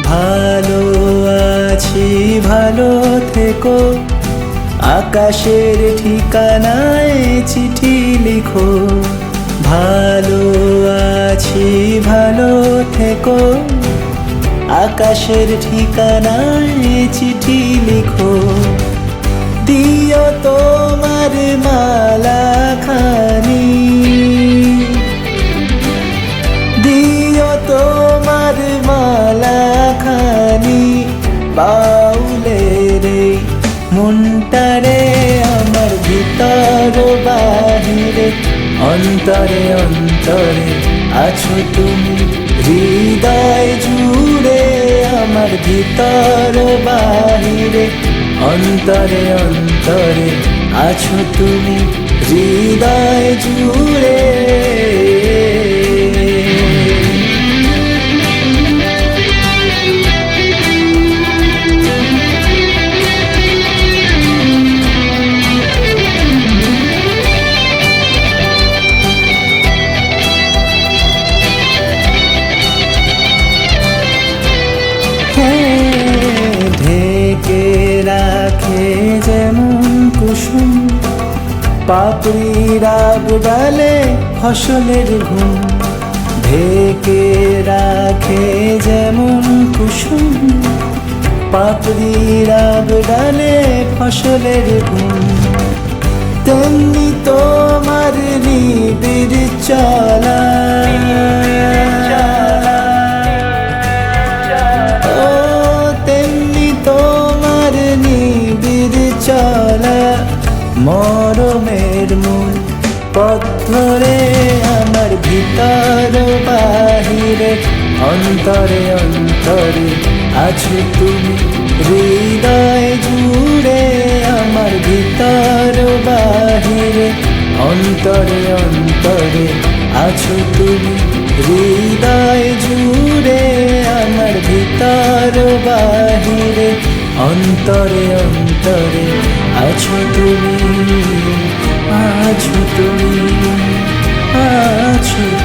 ভালো আছি ভালো থেকো, আকাশের ঠিকানায় চিঠি লিখো। ভালো আছি ভালো থেকো, আকাশের ঠিকানায় চিঠি লিখো। দিও তোমার মালা খানি, দিও তোমার মালা খানি বাউলের মনটারে আমার ভিতর বাহিরে। অন্তরে অন্তরে আছো তুমি হৃদয় জুড়ে, আমার ভিতর বাহিরে। অন্তরে অন্তরে আছো তুমি হৃদয় জুড়ে। ঢেকে রাখে যেমন কুসুম পাপড়ির ডালে ফসলের ঘুম। ঢেকে রাখে যেমন কুসুম পাপড়ির ডালে ফসলের ঘুম। তেমনি তোমার নিবিড় চলা, চলা মরমের মূল পথ ধরে আমার ভিতর বাহিরে। অন্তরে অন্তরে আছো তুমি হৃদয় জুড়ে, আমার ভিতর বাহিরে। অন্তরে অন্তরে আছো তুমি হৃদয় জুড়ে, আমার ভিতর বাহিরে। অন্তরে অন্তরে আছো তুমি, আছো তুমি, আছো।